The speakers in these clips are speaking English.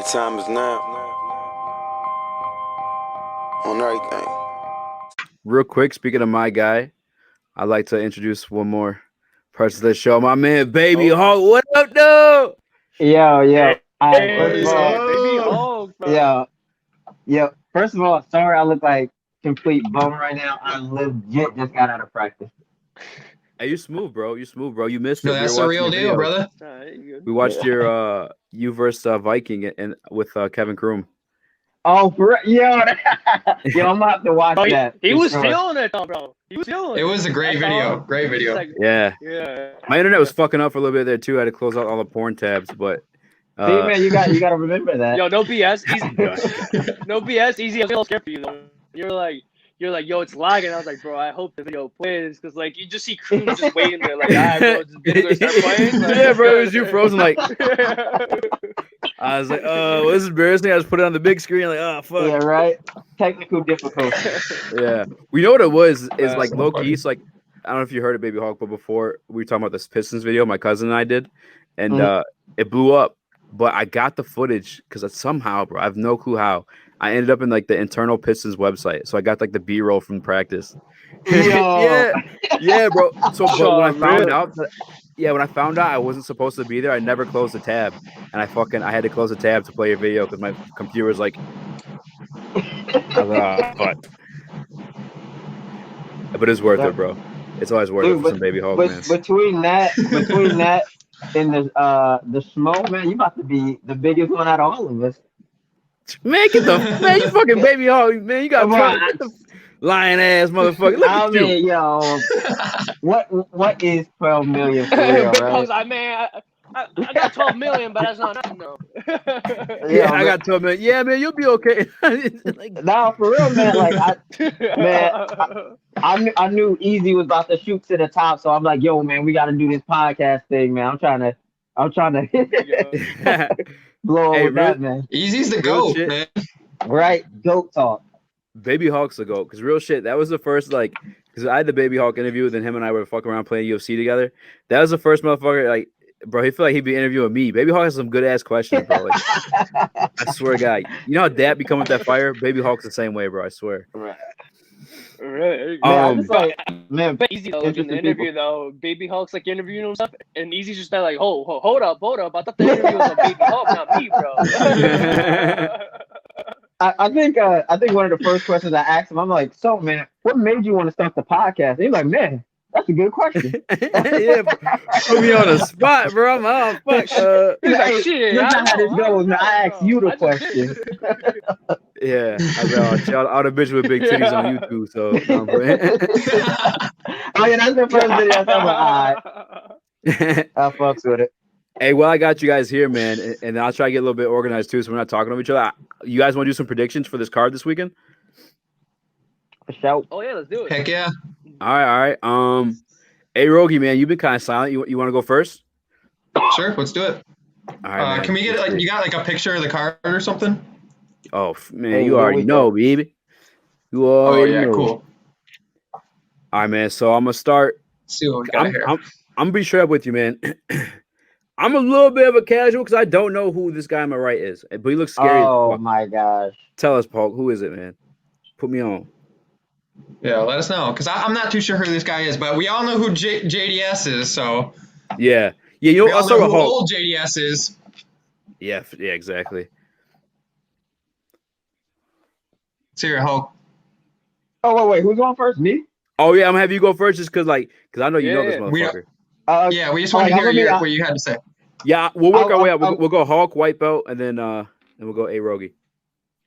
The time is now. On everything. Real quick, speaking of my guy, I'd like to introduce one more person to the show. My man, Baby Hawk. What up, dude? Yo. Hey, First of all, Baby Hawk, yo. bro. First of all, sorry I look like complete bum right now. I legit just got out of practice. Hey, you smooth, bro. You missed it. No, that's the real deal, brother. We watched your you versus Viking and with Kevin Kroom. Oh, for yo, yo, I'm gonna have to watch that. He was sure. feeling it, though, bro. He was feeling it. It was a great video. Great video. Like, Yeah. yeah. My internet was fucking up for a little bit there too. I had to close out all the porn tabs, but See, man, you got to remember that. Yo, no BS. No BS. Easy. I was a little scared for you, though. You're like, yo, it's lagging. I was like, bro, I hope the video plays, because like you just see Kroom just waiting there, like, alright, bro, just gonna start playing. Like, yeah, bro, it was you frozen like. I was like, oh, this is embarrassing. I just put it on the big screen, like, oh, fuck. Yeah, right. Technical difficulty. Yeah, we know what it was. Is That's like so low funny. key. It's like I don't know if you heard of Baby Hawk, but before we were talking about this Pistons video, my cousin and I did, and it blew up. But I got the footage because somehow, bro, I have no clue how. I ended up in like the internal Pistons website, so I got like the B-roll from practice. yeah, bro. So but when I found out that, when I found out I wasn't supposed to be there, I never closed the tab, and I had to close the tab to play your video because my computer was like, I was like, oh, fuck. But it's worth it, bro. It's always worth it for some Baby Hawk, man. Between that and the smoke, man, you about to be the biggest one out of all of us. Man, you fucking Baby Hawk, man. You got lying ass motherfucker. Look at you. Yo, what is 12 million for real, because right? I got 12 million, but that's not nothing, though. I got 12 million. Yeah, man, you'll be okay. Nah, for real, man. Like, I knew Easy was about to shoot to the top, so I'm like, yo, man, we got to do this podcast thing, man. I'm trying to blow over that, man. Easy's the GOAT, man. Right, GOAT talk. Baby Hawk's the GOAT, because real shit, that was the first, like, because I had the Baby Hawk interview, then him and I were fucking around playing UFC together. That was the first motherfucker, like, bro, he feel like he'd be interviewing me. Baby Hawk has some good ass questions, bro. Like, I swear to God. You know how Dad be coming with that fire? Baby Hawk's the same way, bro. I swear. Right. Man, Easy though, like in the interview though, Baby Hawk's like interviewing him stuff, and Easy's just like, hold up. I thought the interview was on Baby Hawk, not me, bro. I think one of the first questions I asked him, I'm like, so man, what made you want to start the podcast? And he's like, man, that's a good question. Yeah, put me on the spot, bro. I'm like, oh, fuck. He's like, shit, that's not how this goes. Man, I asked you the question. Yeah, I know. All the bitches with big titties on YouTube, so. Oh yeah, that's the first video. So I'm like, all right, I fucks with it. Hey, well, I got you guys here, man, and I'll try to get a little bit organized too, so we're not talking to each other. You guys want to do some predictions for this card this weekend? For sure. Oh yeah, let's do it. Heck yeah. All right. Hey, Rogey, man, you've been kind of silent. You want to go first? Sure, let's do it. All right, can we get like you got like a picture of the card or something? Oh man, you already know, baby. You already Oh yeah, know. cool. All right, man. So I'm gonna start. Let's see what we got here. I'm gonna be straight up with you, man. I'm a little bit of a casual because I don't know who this guy on my right is, but he looks scary. Oh my gosh! Tell us, Paul, who is it, man? Put me on. Yeah, let us know, because I'm not too sure who this guy is, but we all know who JDS is, so. Yeah. You know, we all I'll start know with who Hulk. old JDS is. Yeah, exactly. Let's hear it, Hulk. Oh wait, who's going first? Me? Oh yeah, I'm gonna have you go first, just because I know you know this motherfucker. We just want to hear what you had to say. Yeah, we'll work our way up. We'll go Hulk, white belt, and then we'll go Rogey.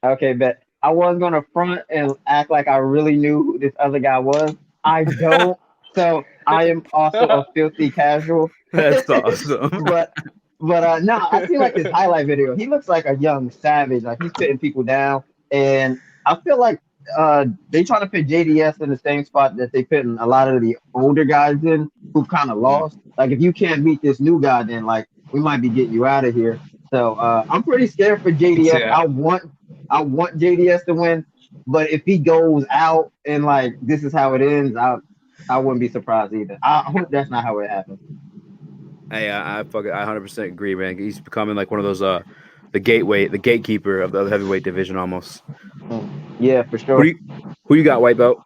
Okay, bet. I was gonna front and act like I really knew who this other guy was. I don't, so I am also a filthy casual. That's awesome. but no, I feel like his highlight video. He looks like a young savage. Like he's putting people down, and I feel like they trying to put JDS in the same spot that they putting a lot of the older guys in who kind of lost. Like if you can't beat this new guy, then like we might be getting you out of here. So I'm pretty scared for JDS. Yeah. I want JDS to win, but if he goes out and like this is how it ends, I wouldn't be surprised either. I hope that's not how it happens. Hey, I 100% agree, man. He's becoming like one of those the the gateway, the gatekeeper of the heavyweight division almost. Yeah, for Who sure. who you got, white belt?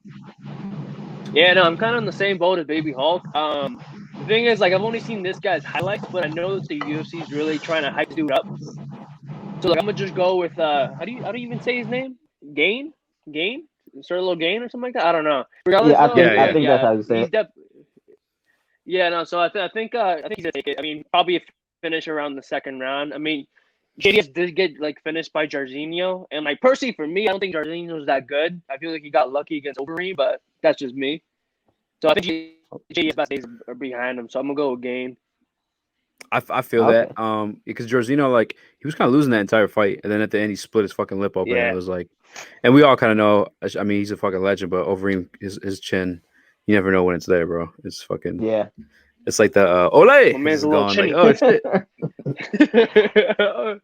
Yeah, no, I'm kind of in the same boat as Baby Hulk. The thing is, like, I've only seen this guy's highlights, but I know that the UFC is really trying to hype this dude up. So, like, I'm gonna just go with how do you even say his name? Gain, Sir Little Gain or something like that. I don't know. Regardless, Yeah, though, I think that's how you say he's it. Yeah, no. So I think he's gonna take it. I mean, probably a finish around the second round. I mean, JDS did get like finished by Jairzinho, and like personally for me, I don't think Jairzinho's that good. I feel like he got lucky against Overeem, but that's just me. So I think JDS best days are behind him. So I'm gonna go with Gain. I feel Okay. that because Jairzinho, like, he was kind of losing that entire fight, and then at the end he split his fucking lip open. Yeah. It was like, and we all kind of know. I mean, he's a fucking legend, but Overeem, his chin, you never know when it's there, bro. It's fucking Yeah. It's like the Ole. My man's It's a little gone. chinny. Like, oh shit. All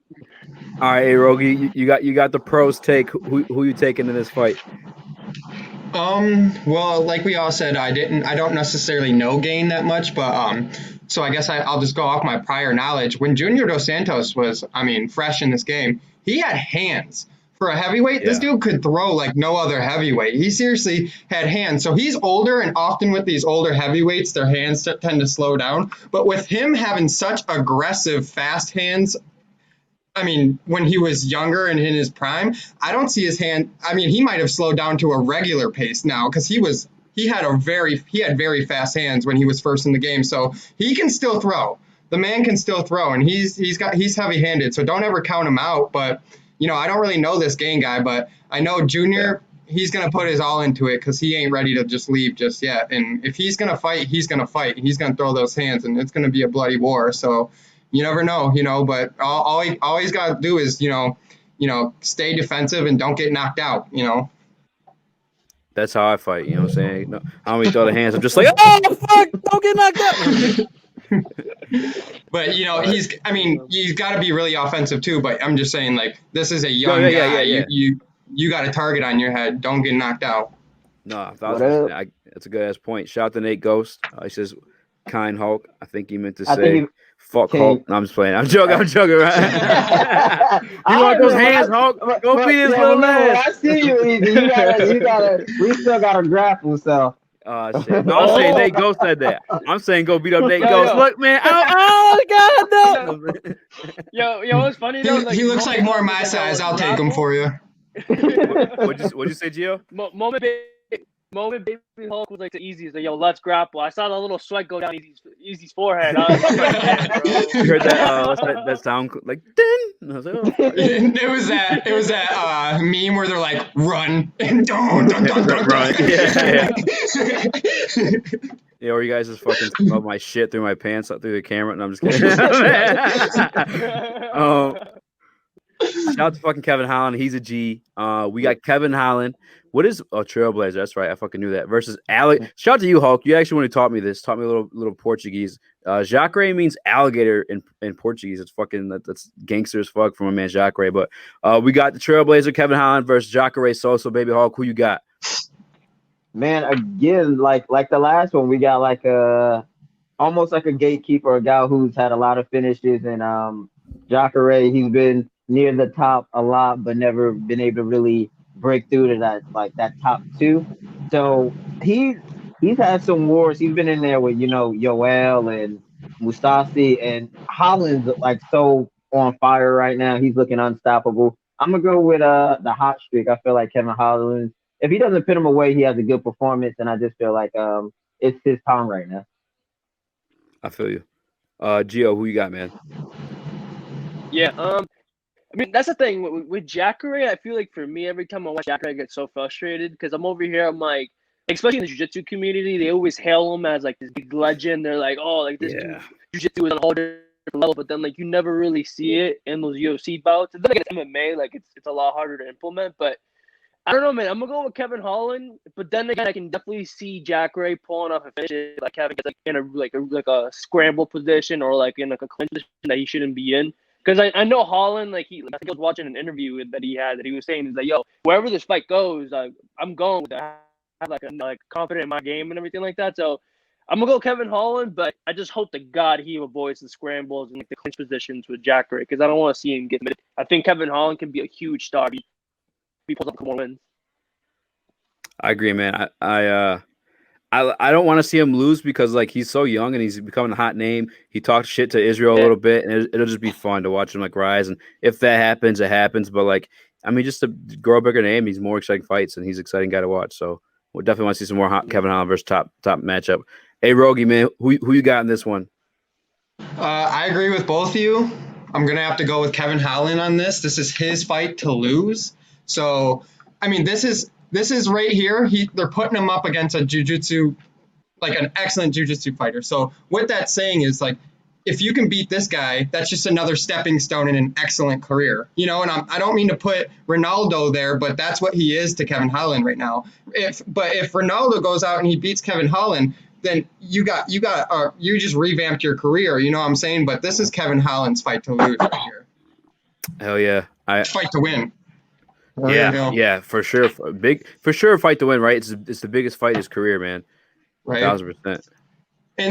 right, hey, Rogey, you got the pros take. Who you taking in this fight? Well, like we all said, I don't necessarily know Gain that much, but so I guess I'll just go off my prior knowledge. When Junior Dos Santos was, I mean, fresh in this game, he had hands. For a heavyweight, this dude could throw like no other heavyweight. He seriously had hands. So he's older, and often with these older heavyweights, their hands tend to slow down. But with him having such aggressive, fast hands, I mean, when he was younger and in his prime, I don't see his hand. I mean, he might have slowed down to a regular pace now because he had very fast hands when he was first in the game. So he can still throw. The man can still throw, and he's heavy-handed. So don't ever count him out. But I don't really know this Gain guy, but I know Junior. He's gonna put his all into it because he ain't ready to just leave just yet. And if he's gonna fight, he's gonna fight. He's gonna throw those hands, and it's gonna be a bloody war. So. You never know, but all he's got to do is, stay defensive and don't get knocked out, That's how I fight. You know what I'm saying? No, I don't even throw the hands. I'm just like, oh fuck, don't get knocked out. But he's got to be really offensive too. But I'm just saying, like, this is a young guy. Yeah. You got a target on your head. Don't get knocked out. No, that's a good ass point. Shout out to Nate Ghost. He says, "Kind Hulk." I think he meant to say. Fuck Hulk. No, I'm just playing. I'm joking. Right? You want those hands, Hulk? Go beat his little ass. I see you, Easy. You gotta. We still gotta grapple. So. Oh shit! No, I'm saying Nate Ghost said that. I'm saying go beat up Nate Ghost. Look, man. Oh God, no. Yo, what's funny though? He looks like more my size. I'll take him for you. What'd you say, Gio? Moment Baby Hulk was like the easiest. Like, yo, let's grapple. I saw the little sweat go down Easy's forehead. I was like, bro. You heard that? What's that sound like? Din! I was like, oh, it was that meme where they're like, run and don't run. Yeah. Yeah, or you guys just fucking smell my shit through my pants, through the camera, and I'm just kidding. Shout out to fucking Kevin Holland. He's a G. We got Kevin Holland. What is Trailblazer? That's right. I fucking knew that. Versus Alec. Shout out to you, Hulk. You actually, when you taught me this, taught me a little Portuguese. Jacare means alligator in Portuguese. It's fucking that's gangster as fuck from my man Jacare. But we got the Trailblazer, Kevin Holland versus Jacare Sosa, baby Hulk. Who you got? Man, again, like the last one, we got like almost like a gatekeeper, a guy who's had a lot of finishes, and Jacare, he's been near the top a lot, but never been able to really break through to that top two. So he's had some wars. He's been in there with Yoel and Mustasi, and Holland's like so on fire right now. He's looking unstoppable. I'm gonna go with the hot streak. I feel like Kevin Holland, if he doesn't put him away, he has a good performance, and I just feel like it's his time right now. I feel you. Gio, who you got, man? Yeah, I mean, that's the thing with Jacare. I feel like for me, every time I watch Jacare, I get so frustrated because I'm over here. I'm like, especially in the jiu-jitsu community, they always hail him as like this big legend. They're like, oh, like this jiu-jitsu is on a whole different level. But then like you never really see it in those UFC bouts. And then like it's MMA, like it's a lot harder to implement. But I don't know, man. I'm gonna go with Kevin Holland. But then again, I can definitely see Jacare pulling off a finish. Like Kevin gets like in a scramble position or like in like a clinch position that he shouldn't be in. Because I know Holland, I think I was watching an interview that he had that he was saying is like, yo, wherever this fight goes, I'm going with that. I have like confident in my game and everything like that. So I'm gonna go Kevin Holland, but I just hope to God he avoids the scrambles and like the clinch positions with Jacare because I don't want to see him get committed. I think Kevin Holland can be a huge star. He pulls up a couple more wins. I agree, man. I don't want to see him lose because like he's so young and he's becoming a hot name. He talked shit to Israel a little bit, and it'll just be fun to watch him like rise. And if that happens, it happens. But like, I mean, just to grow a bigger name, he's more exciting fights, and he's an exciting guy to watch. So we'll definitely want to see some more Kevin Holland versus top matchup. Hey, Rogey, man, who you got in this one? I agree with both of you. I'm gonna have to go with Kevin Holland on this. This is his fight to lose. So, I mean, this is right here. They're putting him up against a jiu-jitsu, like an excellent jiu-jitsu fighter. So what that's saying is like, if you can beat this guy, that's just another stepping stone in an excellent career, you know. And I don't mean to put Ronaldo there, but that's what he is to Kevin Holland right now. If Ronaldo goes out and he beats Kevin Holland, then you just revamped your career. You know what I'm saying? But this is Kevin Holland's fight to lose right here. Hell yeah, Fight to win. Yeah, for sure. For sure, fight to win, right? It's the biggest fight in his career, man. Right. 1,000%.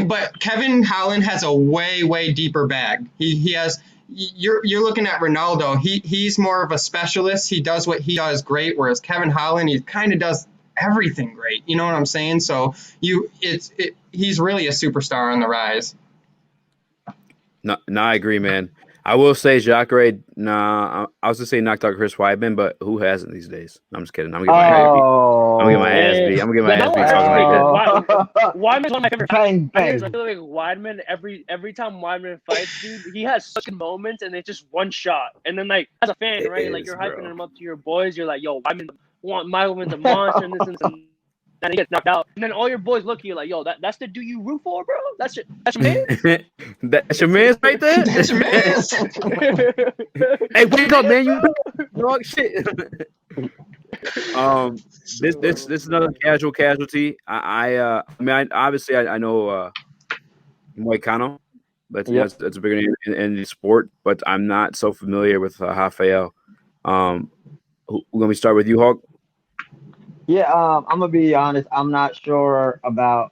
But Kevin Holland has a way deeper bag. He has. You're looking at Ronaldo. He's more of a specialist. He does what he does great. Whereas Kevin Holland, he kind of does everything great. You know what I'm saying? So he's really a superstar on the rise. No, I agree, man. I will say Jacare. Nah, I was gonna say knocked out Chris Weidman, but who hasn't these days? I'm just kidding. I'm gonna get my ass beat. I'm gonna get my ass beat talking like that. Weidman's one of my favorite Bang, fighters. bang. I feel like Weidman every time Weidman fights, dude, he has such good moments, and it's just one shot. And then like as a fan, right, like you're hyping him up to your boys. You're like, yo, Weidman's a monster, and this and this. And he gets knocked out, and then all your boys look at you like, "Yo, that's the dude you root for, bro. That's your man. That's your man's right there. That's your man's. Hey, wake up, man! You dog shit. This is another casual casualty. I mean, obviously I know Moicano, but that's a bigger name in the sport. But I'm not so familiar with Rafael. Let me start with you, Hawk. Yeah, I'm gonna be honest. I'm not sure about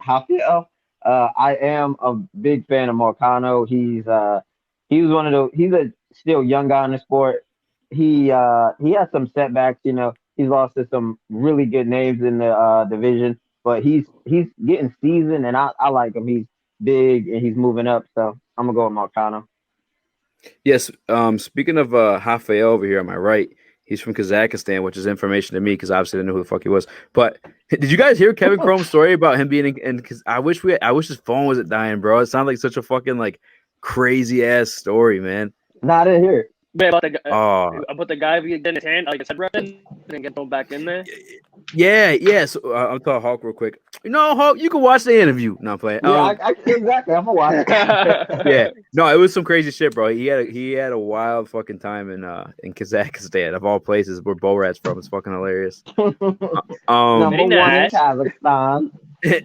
Rafael. I am a big fan of Moicano. He's a still young guy in the sport. He has some setbacks. You know, he's lost to some really good names in the division, but he's getting seasoned, and I like him. He's big and he's moving up, so I'm gonna go with Moicano. Yes. Speaking of Rafael over here on my right. He's from Kazakhstan, which is information to me because obviously I didn't know who the fuck he was. But did you guys hear Kevin Chrome's story about him being in? Because I wish his phone wasn't dying, bro. It sounded like such a fucking like crazy ass story, man. No, I didn't hear it. About the guy getting his hand, like his head wrapped in, and get thrown back in there. Yeah. So I'll tell Hawk real quick. No, Hawk, you can watch the interview. No, I'm playing. Yeah, exactly. I'm gonna watch it. Yeah, no, it was some crazy shit, bro. He had a wild fucking time in Kazakhstan, of all places, where Borat's from. It's fucking hilarious. Number one in Kazakhstan.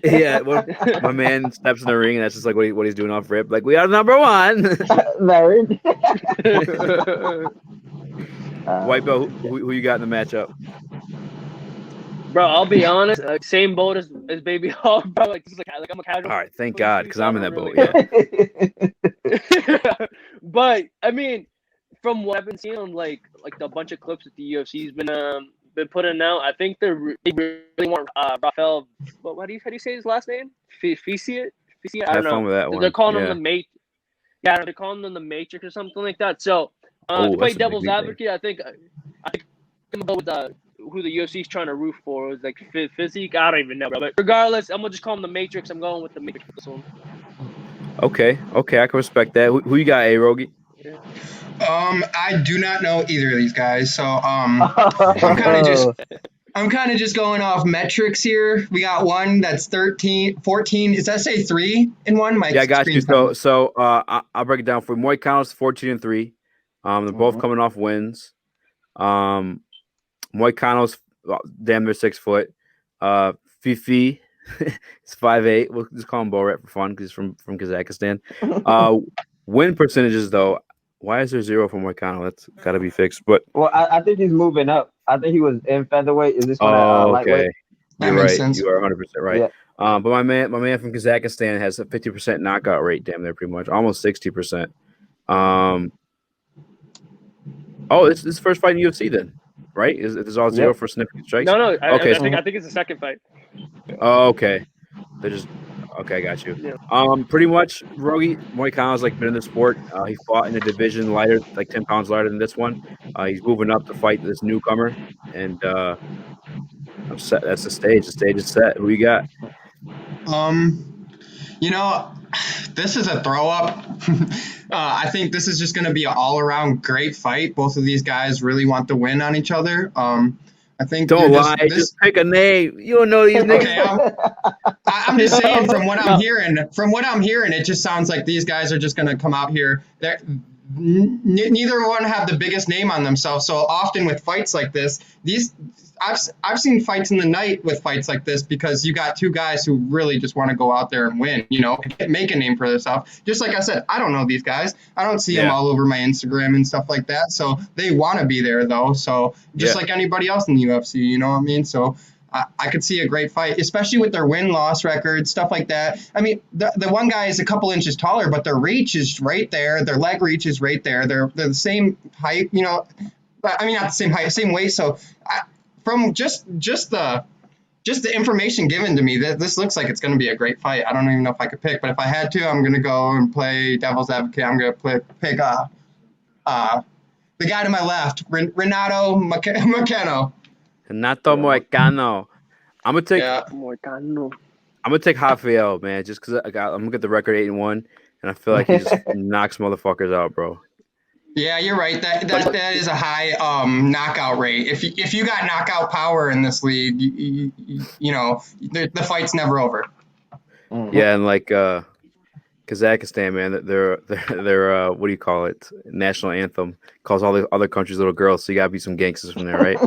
Yeah, my man steps in the ring, and that's just like what he's doing off rip. Like, we are number one. Married. White belt, who you got in the matchup? Bro, I'll be honest, same boat as Baby Hawk, bro. Like, this is like I'm a casual. All right, thank God, because I'm in that boat. Yeah. But I mean, from what I've been seeing on like the bunch of clips that the UFC's been putting out, I think they really want Rafael. How do you say his last name? Ficia? I don't know. Fun with that one. They're calling him the Matrix. Yeah, they're calling him the Matrix or something like that. So to play devil's advocate, I think I'm gonna go with who the UFC's trying to root for. Is like physique. I don't even know, bro. But regardless, I'm gonna just call him the Matrix. I'm going with the Matrix for this one. Okay, I can respect that. Who you got, Rogey? I do not know either of these guys, so I'm kind of just going off metrics here. We got one that's 13, 14. Does that say 3 in one? Yeah, I got you. So I'll break it down for you. Moicano's 14-3. They're both coming off wins. Moicano's damn near 6 foot. Fifi is 5'8". We'll just call him Borat for fun because he's from Kazakhstan. Win percentages though. Why is there 0 for Moicano? That's got to be fixed. But I think he's moving up. I think he was in featherweight. Is this one lightweight? You're right. You are 100% right. But my man from Kazakhstan has a 50% knockout rate, damn near pretty much, almost 60%. Oh, this is first fight in UFC then, right? Is this all zero Yep. for significant strikes? No, Okay. I think it's the second fight. Oh, okay. They're just okay. I got you. Yeah. Pretty much, Rogey Moicano's like been in the sport. He fought in a division lighter, like 10 pounds lighter than this one. He's moving up to fight this newcomer, and I'm set. That's the stage. The stage is set. Who you got? You know, this is a throw up. I think this is just going to be an all around great fight. Both of these guys really want to win on each other. I think Don't lie. Just pick a name. You don't know these niggas. Okay, I'm just saying from what I'm hearing, it just sounds like these guys are just going to come out here. Neither one have the biggest name on themselves. So often with fights like this, I've seen fights in the night with fights like this because you got two guys who really just want to go out there and win, make a name for themselves. Just like I said, I don't know these guys. I don't see them all over my Instagram and stuff like that. So they want to be there though. So just like anybody else in the UFC, you know what I mean? So I could see a great fight, especially with their win-loss record, stuff like that. I mean, the one guy is a couple inches taller, but their reach is right there. Their leg reach is right there. They're the same height, I mean, not the same height, same weight. So from just the information given to me, this looks like it's going to be a great fight. I don't even know if I could pick, but if I had to, I'm going to go and play devil's advocate. I'm going to pick the guy to my left, Renato Moicano. Renato Moicano. I'm gonna take. Moicano. I'm gonna take Rafael, man, just because I'm gonna get the record 8-1, and I feel like he just knocks motherfuckers out, bro. Yeah, you're right. That is a high knockout rate. If you got knockout power in this league, the fight's never over. Yeah, and like Kazakhstan, man, they're what do you call it? National anthem calls all the other countries little girls. So you gotta be some gangsters from there, right?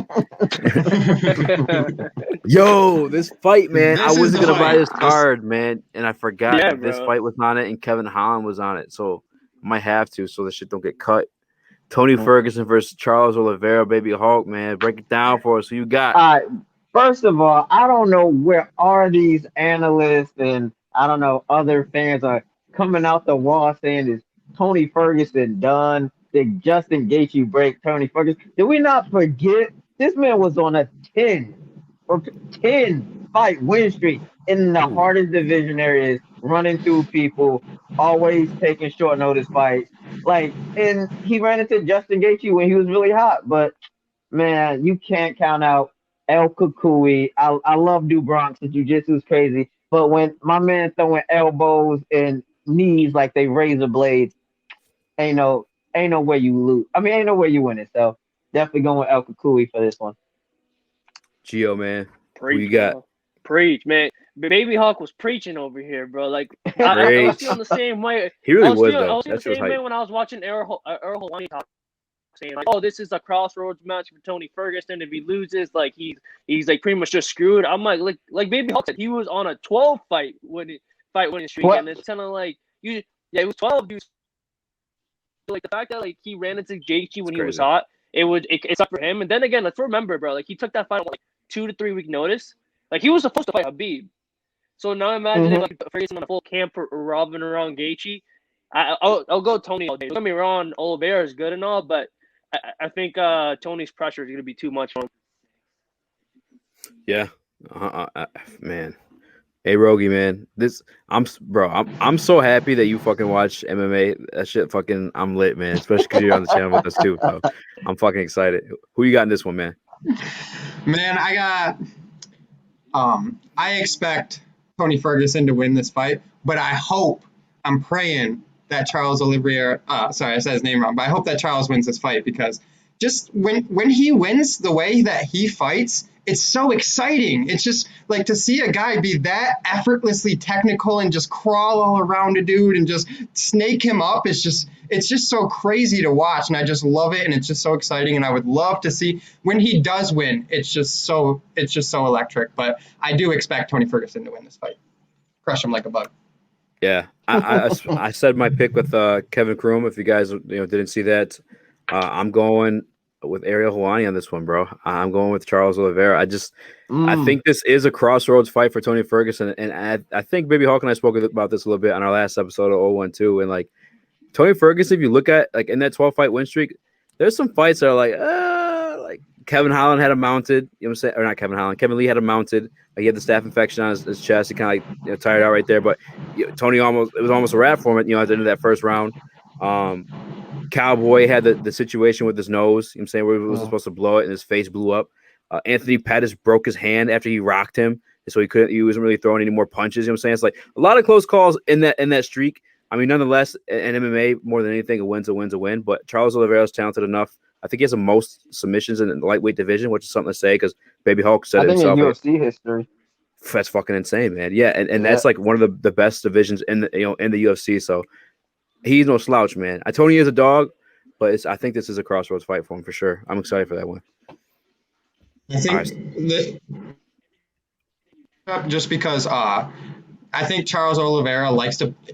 Yo, this fight, man. I wasn't gonna buy this card, man, and I forgot that this fight was on it, and Kevin Holland was on it, so I might have to, so this shit don't get cut. Tony Ferguson versus Charles Oliveira, baby Hulk, man. Break it down for us. Who you got? All right. First of all, I don't know where are these analysts and I don't know other fans are coming out the wall saying is Tony Ferguson done? Did Justin Gaethje break Tony Ferguson? Did we not forget this man was on a 10 fight win streak in the hardest division areas, running through people, always taking short notice fights. And he ran into Justin Gaethje when he was really hot. But man, you can't count out El Kukui. I love Do Bronx. The jiu-jitsu is crazy. But when my man throwing elbows and knees like they razor blades, ain't no way you lose. I mean, ain't no way you win it. So definitely going with El Kukui for this one. Gio, man. Preach, who you got? Bro. Preach, man. Baby Hawk was preaching over here, bro. Like I was feeling the same way. He really was, though. though. I was feeling the same way when I was watching Errol Helwani talk, saying like, "Oh, this is a crossroads match for Tony Ferguson. If he loses, like he's like pretty much just screwed." I'm like Baby Hawk said, he was on a 12 fight winning streak, and it's kind of like it was 12 dudes. Like the fact that like he ran into Gaethje when he was hot, it sucked for him. And then again, let's remember, bro, like he took that fight on like 2 to 3 week notice. Like he was supposed to fight Habib. So now imagine if like Ferguson on a full camp revolving around Gaethje. I'll go Tony all day. Don't get me wrong, Oliveira is good and all, but I think Tony's pressure is going to be too much for him. Yeah, man. Hey, Rogey, man. I'm so happy that you fucking watch MMA. That shit fucking, I'm lit, man. Especially because you're on the channel with us too. So I'm fucking excited. Who you got in this one, man? Man, I got. I expect Tony Ferguson to win this fight, but I'm praying that Charles Oliveira. Sorry, I said his name wrong, but I hope that Charles wins this fight because just when he wins the way that he fights, it's so exciting. It's just like to see a guy be that effortlessly technical and just crawl all around a dude and just snake him up. It's just so crazy to watch, and I just love it, and it's just so exciting. And I would love to see when he does win. It's just so electric. But I do expect Tony Ferguson to win this fight, crush him like a bug. Yeah, I said my pick with Kevin Kroom. If you guys didn't see that, I'm going with Ariel Helwani on this one, bro. I'm going with Charles Oliveira. I Mm. think this is a crossroads fight for Tony Ferguson, and I think Baby Hawk and I spoke about this a little bit on our last episode of 012, and like Tony Ferguson, if you look at like in that 12 fight win streak, there's some fights that are like Kevin Holland had him mounted, you know what I'm saying? Or not Kevin Holland, Kevin Lee had him mounted. Like he had the staph infection on his chest. He kind of like tired out right there, but Tony it was almost a wrap for him, at the end of that first round. Cowboy had the situation with his nose, you know what I'm saying, where he wasn't supposed to blow it and his face blew up. Anthony Pettis broke his hand after he rocked him, so he wasn't really throwing any more punches, you know what I'm saying? It's like a lot of close calls in that streak. I mean, nonetheless, in MMA, more than anything, a win's a win. But Charles Oliveira is talented enough. I think he has the most submissions in the lightweight division, which is something to say because Baby Hulk said it himself. I think in UFC history. That's fucking insane, man. Yeah, and that's like one of the best divisions in the UFC. So he's no slouch, man. Tony is a dog, but I think this is a crossroads fight for him for sure. I'm excited for that one. I think just because I think Charles Oliveira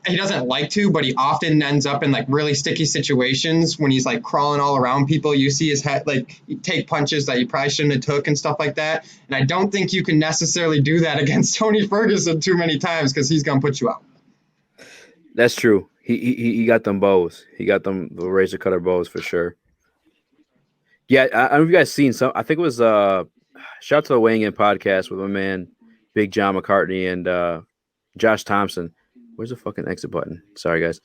he doesn't like to, but he often ends up in like really sticky situations when he's like crawling all around people. You see his head, like he take punches that he probably shouldn't have took and stuff like that. And I don't think you can necessarily do that against Tony Ferguson too many times because he's going to put you out. That's true. He got them bows. He got them the razor cutter bows for sure. Yeah, I don't know if you guys seen some. I think it was shout out to the Weighing In podcast with my man Big John McCartney and Josh Thompson. Where's the fucking exit button? Sorry, guys.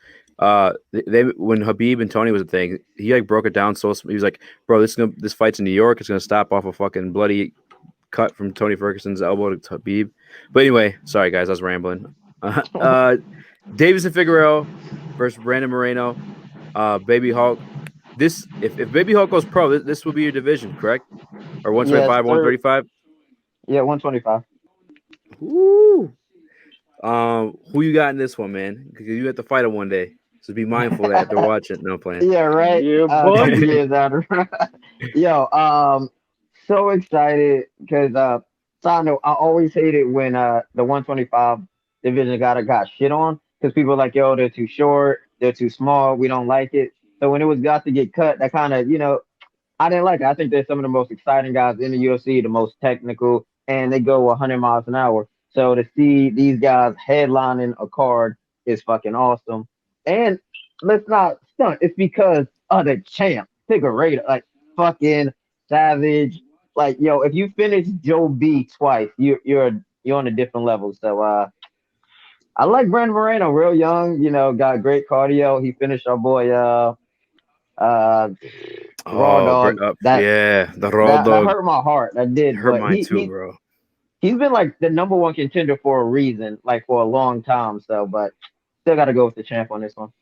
They when Habib and Tony was a thing, he like broke it down. So he was like, "Bro, this fight's in New York. It's gonna stop off a fucking bloody cut from Tony Ferguson's elbow to Habib." But anyway, sorry guys, I was rambling. Davis and Figueroa versus Brandon Moreno. Baby Hulk. If Baby Hulk goes pro, this will be your division, correct? Or 125, 135? Yeah, 125. Woo. Who you got in this one, man? Because you have to fight him one day, so be mindful of that after watching. No playing. Yeah, right. Yeah, boy. Years out. Yo, so excited because side note, I always hated when the 125 division got shit on because people are like, yo, they're too short, they're too small, we don't like it. So when it was got to get cut, that kind of, I didn't like it. I think they're some of the most exciting guys in the UFC, the most technical, and they go 100 miles an hour. So to see these guys headlining a card is fucking awesome. And let's not stunt. It's because of the champ, Figueiredo, like fucking savage. Like, yo, if you finish Joe B twice, you're on a different level. So I like Brandon Moreno, real young, got great cardio. He finished our boy Raw Dog. The Raw Dog. That hurt my heart. That did. Hurt mine too, bro. He's been like the number one contender for a reason, like for a long time. So, but still got to go with the champ on this one.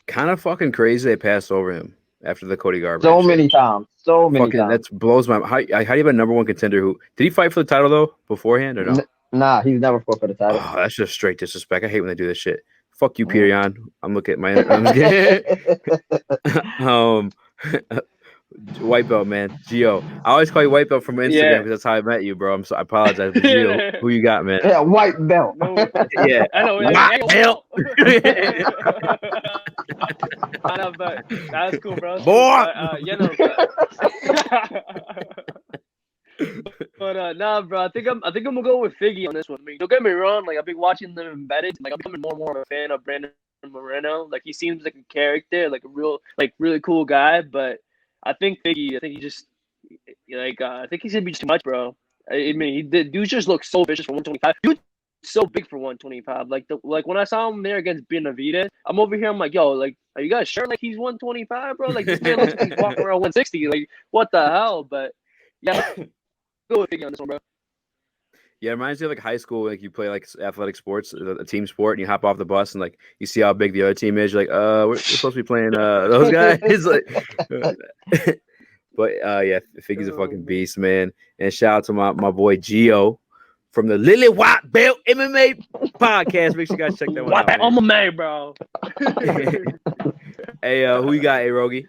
Kind of fucking crazy they passed over him after the Cody Garbrandt. So many times. That blows my mind. How do you have a number one contender who did he fight for the title though beforehand or no? Nah, he's never fought for the title. Oh, that's just straight disrespect. I hate when they do this shit. Fuck you, Peter Yan. I'm looking at my. I'm just White belt, man. Gio. I always call you white belt from Instagram because that's how I met you, bro. I apologize. But Gio, who you got, man? Yeah, white belt. Yeah, I know. White belt. I know, but that's cool, bro. Boy. But nah, bro. I think I'm gonna go with Figgy on this one. I mean, don't get me wrong. Like I've been watching them embedded. Like I'm becoming more and more of a fan of Brandon Moreno. Like he seems like a character, like a real, like really cool guy. But I think Figgy. I think he just I think he's gonna be too much, bro. I mean, the dude just looks so vicious for 125. Dude, so big for 125. Like when I saw him there against Benavidez, I'm over here. I'm like, yo, like, are you guys sure? Like he's 125, bro? Like this man looks like he's walking around 160. Like what the hell? But yeah, go with Figgy on this one, bro. Yeah, it reminds me of like high school, like you play like athletic sports, a team sport, and you hop off the bus and like you see how big the other team is. You're like, we're supposed to be playing those guys. But yeah, Figgy's a fucking beast, man. And shout out to my boy Gio from the Lily White Belt MMA podcast. Make sure you guys check that one out. I'm a man, bro. Hey, who you got, Rogey?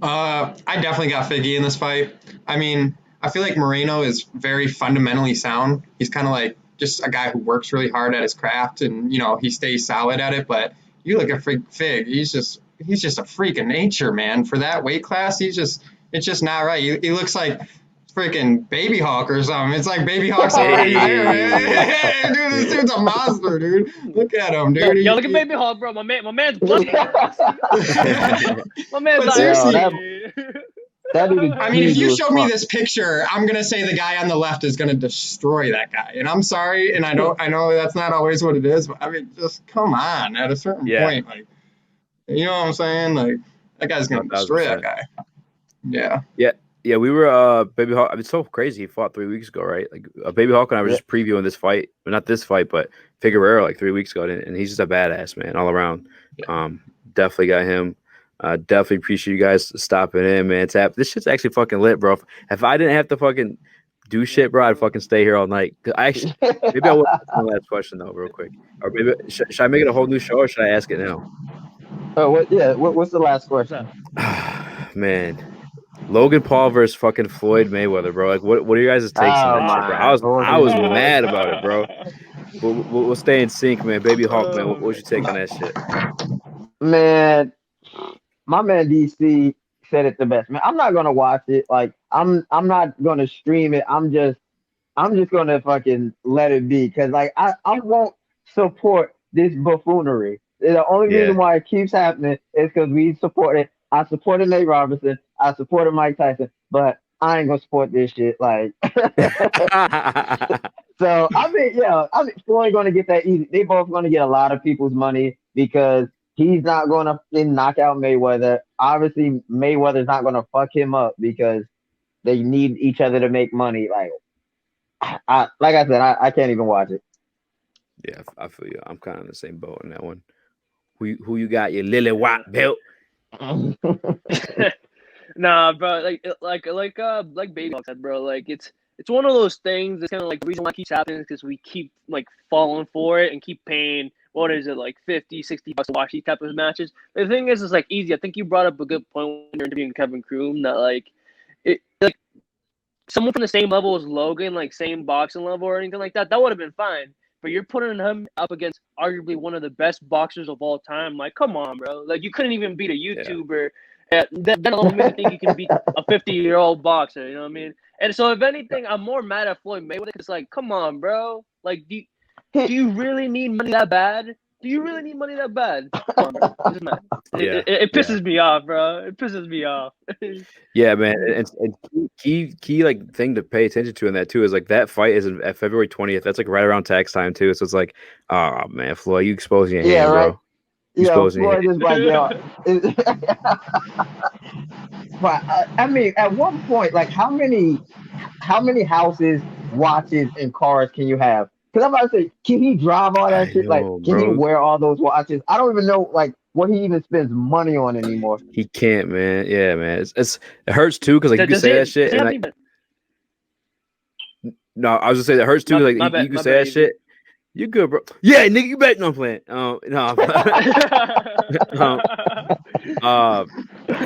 I definitely got Figgy in this fight. I mean, I feel like Moreno is very fundamentally sound. He's kind of like just a guy who works really hard at his craft and, he stays solid at it. But you look at Fig, he's he's just a freak of nature, man. For that weight class, it's just not right. He looks like freaking Baby Hawk or something. It's like Baby Hawk's already there, man. Dude, this dude's a monster, dude. Look at him, dude. Yo, look at Baby Hawk, bro. My man's bloody. My man's But seriously, that dude I mean, if you showed me this picture, I'm gonna say the guy on the left is gonna destroy that guy. And I'm sorry, and I know that's not always what it is, but I mean, just come on. At a certain point, like, you know what I'm saying? Like, that guy's gonna destroy that guy. Yeah. Yeah, we were Baby Hawk. I mean, it's so crazy. He fought 3 weeks ago, right? Like Baby Hawk and I were just previewing this fight, but not this fight, but Figueroa like 3 weeks ago, and he's just a badass, man, all around. Definitely got him. Definitely appreciate you guys stopping in, man. This shit's actually fucking lit, bro. If I didn't have to fucking do shit, bro, I'd fucking stay here all night. Maybe I will ask my last question though, real quick. Or maybe should I make it a whole new show, or should I ask it now? What's the last question? Man, Logan Paul versus fucking Floyd Mayweather, bro. Like, what are your guys' takes on that shit, bro? I was mad about it, bro. We'll stay in sync, man. Baby Hawk, man. What's your take on that shit? Man, my man DC said it the best. Man, I'm not gonna watch it. Like, I'm not gonna stream it. I'm just gonna fucking let it be, because like I won't support this buffoonery. The only reason why it keeps happening is because we support it. I supported Nate Robinson. I supported Mike Tyson, but I ain't gonna support this shit. Like, so I mean, Floyd gonna get that easy. They both gonna get a lot of people's money because he's not gonna knock out Mayweather. Obviously, Mayweather's not gonna fuck him up because they need each other to make money. Like, like I said, I can't even watch it. Yeah, I feel you. I'm kind of in the same boat on that one. Who you got? Your Lily White belt? Nah, bro. Like Baby Hawk said, bro. Like it's one of those things. It's kind of like the reason why it keeps happening is because we keep like falling for it and keep paying. What is it, like $50-$60 to watch these type of matches? The thing is, it's like easy. I think you brought up a good point when you're interviewing Kevin Kroom that like someone from the same level as Logan, like same boxing level or anything like that, that would have been fine. But you're putting him up against arguably one of the best boxers of all time. Like, come on, bro. Like, you couldn't even beat a YouTuber. Yeah. That alone makes me think you can beat a 50-year-old boxer. You know what I mean? And so, if anything, I'm more mad at Floyd Mayweather. It's like, come on, bro. Like, do you really need money that bad? Do you really need money that bad? Come on, bro. This is mad. It pisses me off, bro. It pisses me off. Yeah, man. And key like thing to pay attention to in that too is like that fight is at February 20th. That's like right around tax time too. So it's like, oh man, Floyd, you exposing your hand, right. bro. Exposing Floyd is like, but I mean, at one point, like, how many houses, watches, and cars can you have? Because I'm about to say, can he drive all that shit? Like, can he wear all those watches? I don't even know, like, what he even spends money on anymore. He can't, man. Yeah, man. It hurts too because like you can say that shit. And, like, no, I was just saying that hurts too. Like you can say that shit. You good, bro? Yeah, nigga, you bet. No, I'm playing. No.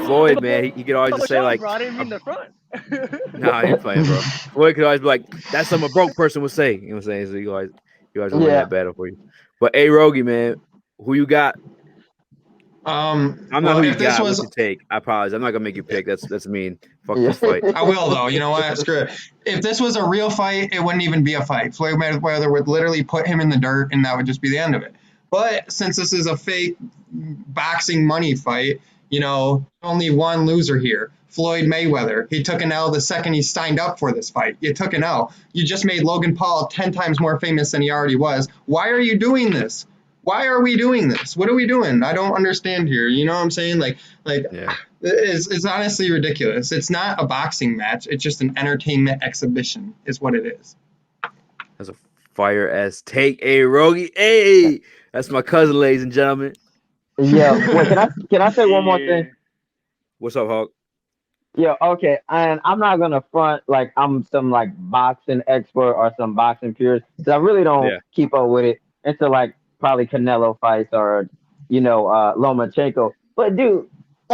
Floyd, man, he could always just say like, brought him in the front. Nah, you're playing, bro. Floyd could always be like, that's something a broke person would say. You know what I'm saying? So you guys win that battle for you. But hey, Rogey, man, who you got? I'm not who you got. What you take? I apologize. I'm not gonna make you pick. That's mean. Fuck this fight. I will though. You know what? Screw it. If this was a real fight, it wouldn't even be a fight. Floyd Mayweather would literally put him in the dirt, and that would just be the end of it. But since this is a fake boxing money fight, you know, only one loser here. Floyd Mayweather. He took an L the second he signed up for this fight. You took an L. You just made Logan Paul 10 times more famous than he already was. Why are you doing this? Why are we doing this? What are we doing? I don't understand here. You know what I'm saying? It's honestly ridiculous. It's not a boxing match. It's just an entertainment exhibition is what it is. That's a fire ass take, Rogey. Hey, that's my cousin, ladies and gentlemen. Yeah. Wait, can I say one more thing? What's up, Hawk? Yeah, okay. And I'm not gonna front like I'm some like boxing expert or some boxing purist, because I really don't keep up with it until like probably Canelo fights or, you know, Lomachenko. But dude,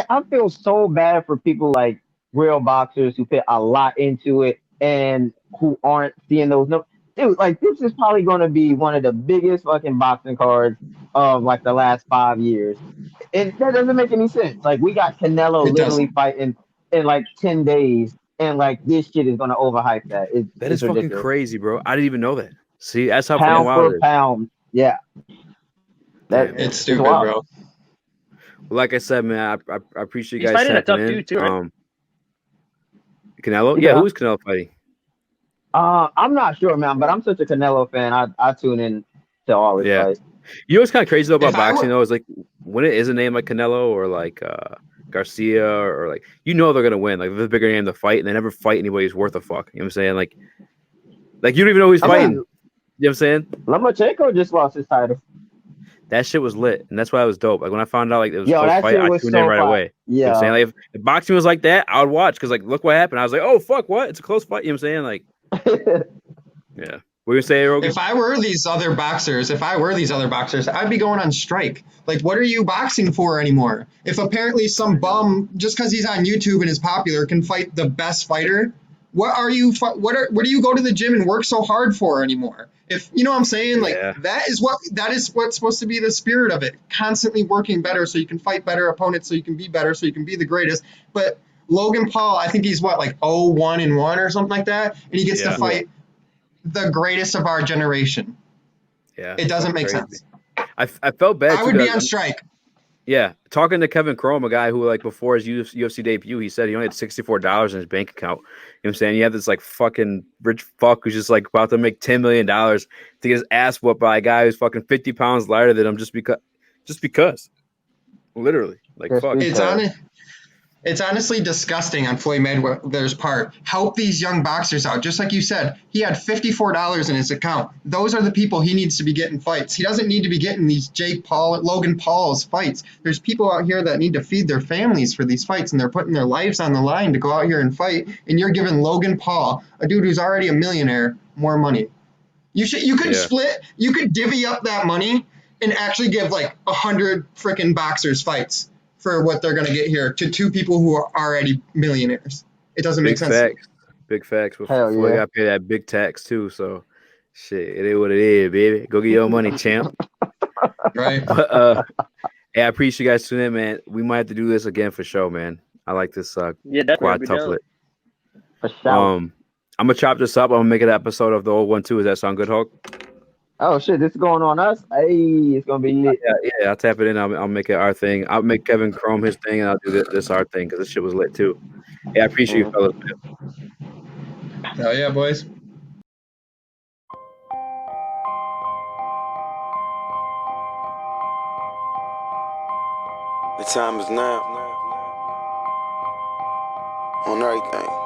I feel so bad for people like real boxers who put a lot into it and who aren't seeing those numbers. Dude, like, this is probably going to be one of the biggest fucking boxing cards of like the last 5 years. And that doesn't make any sense. Like we got Canelo It literally doesn't. fighting in like 10 days, and like this shit is gonna overhype that. That is It's fucking ridiculous. crazy, bro. I didn't even know that. See, that's how fucking Pound wild for it is. pound. Yeah. That Damn. It's it's stupid, wild. bro. Well, like I said, man, I appreciate you He's guys fighting a tapping tough dude too, in. right? Canelo? Yeah, Yeah. who's Canelo fighting? I'm not sure, man, but I'm such a Canelo fan. I tune in to all his Yeah. fights. You know what's kind of crazy though about If I boxing were, though is like when it is a name like Canelo or like Garcia or like they're gonna win. Like they're the bigger name to fight and they never fight anybody who's worth a fuck. You know what I'm saying? Like you don't even know who he's I fighting. mean, You know what I'm saying? Lomachenko just lost his title. That shit was lit, and that's why it was dope. Like when I found out like it was a Yo, close that fight, shit I was tuned in so right fire. away. You know what I'm saying? Yeah. Like if boxing was like that, I would watch because like look what happened. I was like, oh fuck, what? It's a close fight. You know what I'm saying? Like, yeah. What you say, Rogey? if I were these other boxers, I'd be going on strike. Like, what are you boxing for anymore? If apparently some bum, just because he's on YouTube and is popular, can fight the best fighter, what do you go to the gym and work so hard for anymore? If you know what I'm saying, like Yeah. that is what's supposed to be the spirit of it. Constantly working better so you can fight better opponents, so you can be better, so you can be the greatest. But Logan Paul, I think he's what, like 0-1-1 or something like that, and he gets to Yeah. fight the greatest of our generation. Yeah. It doesn't make Crazy. sense. I felt bad. I too, would be 'cause on strike. Yeah, talking to Kevin Chrome, a guy who like before his UFC debut, he said he only had $64 in his bank account. You know what I'm saying? You have this like fucking rich fuck who's just like about to make $10 million to get his ass whooped by a guy who's fucking 50 pounds lighter than him just because. Literally. Like Just fuck. because. It's honestly disgusting on Floyd Mayweather's part. Help these young boxers out. Just like you said, he had $54 in his account. Those are the people he needs to be getting fights. He doesn't need to be getting these Logan Paul's fights. There's people out here that need to feed their families for these fights, and they're putting their lives on the line to go out here and fight. And you're giving Logan Paul, a dude who's already a millionaire, more money. You could divvy up that money and actually give like 100 freaking boxers fights for what they're gonna get here to two people who are already millionaires. It doesn't make Big sense to me. facts. Big facts. Hell Before you yeah. got to pay that big tax too. So shit, it is what it is, baby. Go get your money, champ. Right? But hey, I appreciate you guys tuning in, man. We might have to do this again for show, man. I like this Yeah, definitely. quad I'd be down. tufflet. For sure. I'm gonna chop this up. I'm gonna make it an episode of the old one too. Does that sound good, Hulk? Oh shit, this is going on us. Hey, it's gonna be lit. Yeah. I'll tap it in. I'll make it our thing. I'll make Kevin Chrome his thing, and I'll do this our thing because this shit was lit too. Yeah, I appreciate you, fellas. Hell yeah, boys. The time is now. On everything.